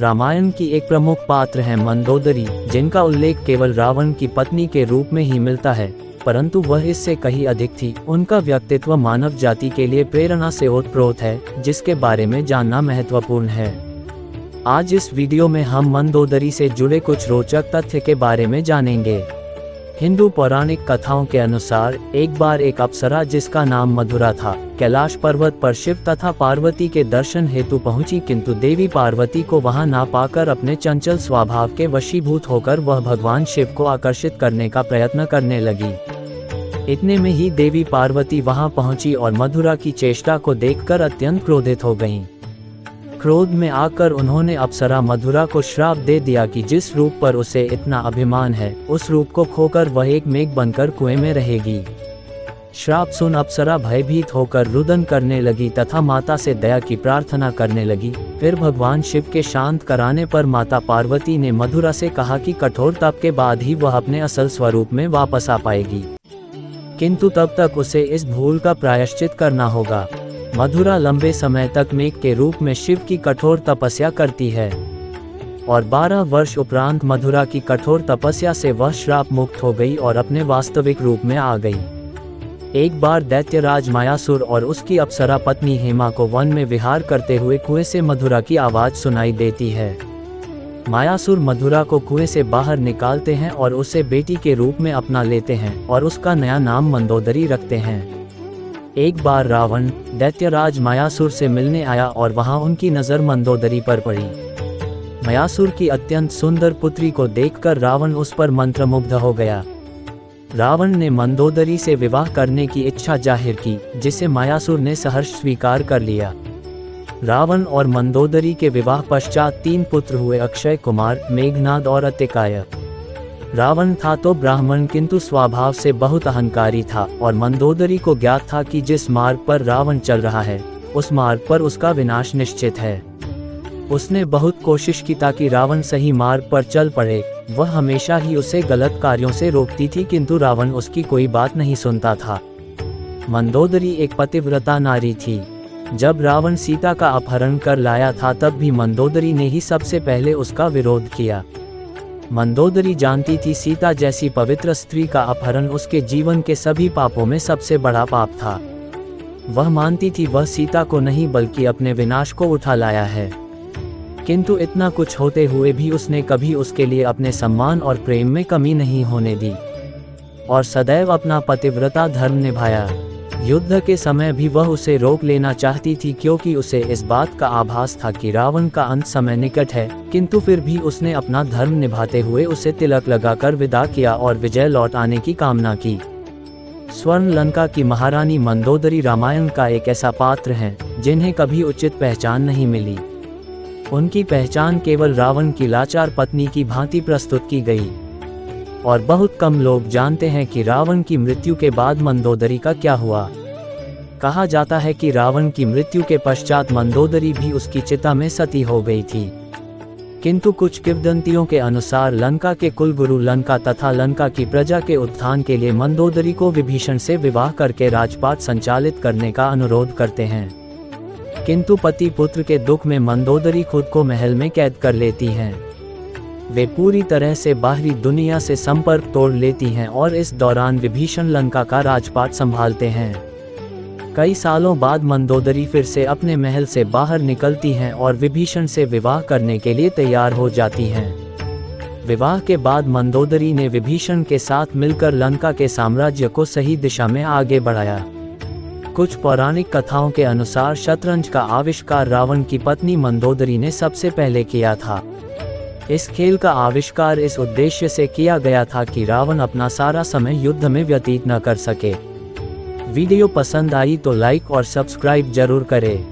रामायण की एक प्रमुख पात्र है मंदोदरी, जिनका उल्लेख केवल रावण की पत्नी के रूप में ही मिलता है, परंतु वह इससे कहीं अधिक थी। उनका व्यक्तित्व मानव जाति के लिए प्रेरणा से ओतप्रोत है, जिसके बारे में जानना महत्वपूर्ण है। आज इस वीडियो में हम मंदोदरी से जुड़े कुछ रोचक तथ्य के बारे में जानेंगे। हिंदू पौराणिक कथाओं के अनुसार एक बार एक अप्सरा जिसका नाम मधुरा था, कैलाश पर्वत पर शिव तथा पार्वती के दर्शन हेतु पहुंची, किंतु देवी पार्वती को वहां ना पाकर अपने चंचल स्वभाव के वशीभूत होकर वह भगवान शिव को आकर्षित करने का प्रयत्न करने लगी। इतने में ही देवी पार्वती वहां पहुंची और मधुरा की चेष्टा को देखकर अत्यंत क्रोधित हो गईं। क्रोध में आकर उन्होंने अप्सरा मधुरा को श्राप दे दिया कि जिस रूप पर उसे इतना अभिमान है, उस रूप को खोकर वह एक मेघ बनकर कुएं में रहेगी। श्राप सुन अप्सरा भयभीत होकर रुदन करने लगी तथा माता से दया की प्रार्थना करने लगी। फिर भगवान शिव के शांत कराने पर माता पार्वती ने मधुरा से कहा कि कठोर तप के बाद ही वह अपने असल स्वरूप में वापस आ पाएगी, किंतु तब तक उसे इस भूल का प्रायश्चित करना होगा। मधुरा लंबे समय तक मेघ के रूप में शिव की कठोर तपस्या करती है और 12 वर्ष उपरांत मधुरा की कठोर तपस्या से वह श्राप मुक्त हो गई और अपने वास्तविक रूप में आ गई। एक बार दैत्यराज मायासुर और उसकी अप्सरा पत्नी हेमा को वन में विहार करते हुए कुएं से मधुरा की आवाज सुनाई देती है। मायासुर मधुरा को कुएं से बाहर निकालते हैं और उसे बेटी के रूप में अपना लेते हैं और उसका नया नाम मंदोदरी रखते हैं। एक बार रावण दैत्यराज मायासुर से मिलने आया और वहां उनकी नज़र मंदोदरी पर पड़ी। मायासुर की अत्यंत सुंदर पुत्री को देखकर रावण उस पर मंत्रमुग्ध हो गया। रावण ने मंदोदरी से विवाह करने की इच्छा जाहिर की, जिसे मायासुर ने सहर्ष स्वीकार कर लिया। रावण और मंदोदरी के विवाह पश्चात 3 पुत्र हुए, अक्षय कुमार, मेघनाद और अतिकाय। रावण था तो ब्राह्मण, किंतु स्वभाव से बहुत अहंकारी था और मंदोदरी को ज्ञात था कि जिस मार्ग पर रावण चल रहा है, उस मार्ग पर उसका विनाश निश्चित है। उसने बहुत कोशिश की ताकि रावण सही मार्ग पर चल पड़े। वह हमेशा ही उसे गलत कार्यों से रोकती थी, किंतु रावण उसकी कोई बात नहीं सुनता था। मंदोदरी एक पतिव्रता नारी थी। जब रावण सीता का अपहरण कर लाया था, तब भी मंदोदरी ने ही सबसे पहले उसका विरोध किया। मंदोदरी जानती थी सीता जैसी पवित्र स्त्री का अपहरण उसके जीवन के सभी पापों में सबसे बड़ा पाप था। वह मानती थी वह सीता को नहीं बल्कि अपने विनाश को उठा लाया है, किंतु इतना कुछ होते हुए भी उसने कभी उसके लिए अपने सम्मान और प्रेम में कमी नहीं होने दी और सदैव अपना पतिव्रता धर्म निभाया। युद्ध के समय भी वह उसे रोक लेना चाहती थी, क्योंकि उसे इस बात का आभास था कि रावण का अंत समय निकट है, किंतु फिर भी उसने अपना धर्म निभाते हुए उसे तिलक लगाकर विदा किया और विजय लौट आने की कामना की। स्वर्ण लंका की महारानी मंदोदरी रामायण का एक ऐसा पात्र है जिन्हें कभी उचित पहचान नहीं मिली। उनकी पहचान केवल रावण की लाचार पत्नी की भांति प्रस्तुत की गई और बहुत कम लोग जानते हैं कि रावण की मृत्यु के बाद मंदोदरी का क्या हुआ। कहा जाता है कि रावण की मृत्यु के पश्चात मंदोदरी भी उसकी चिता में सती हो गई थी, किंतु कुछ किंवदंतियों के अनुसार लंका के कुलगुरु लंका तथा लंका की प्रजा के उत्थान के लिए मंदोदरी को विभीषण से विवाह करके राजपाट संचालित करने का अनुरोध करते हैं, किंतु पति पुत्र के दुख में मंदोदरी खुद को महल में कैद कर लेती हैं। वे पूरी तरह से बाहरी दुनिया से संपर्क तोड़ लेती हैं और इस दौरान विभीषण लंका का राजपाट संभालते हैं। कई सालों बाद मंदोदरी फिर से अपने महल से बाहर निकलती हैं और विभीषण से विवाह करने के लिए तैयार हो जाती हैं। विवाह के बाद मंदोदरी ने विभीषण के साथ मिलकर लंका के साम्राज्य को सही दिशा में आगे बढ़ाया। कुछ पौराणिक कथाओं के अनुसार शतरंज का आविष्कार रावण की पत्नी मंदोदरी ने सबसे पहले किया था। इस खेल का आविष्कार इस उद्देश्य से किया गया था कि रावण अपना सारा समय युद्ध में व्यतीत न कर सके। वीडियो पसंद आई तो लाइक और सब्सक्राइब जरूर करें।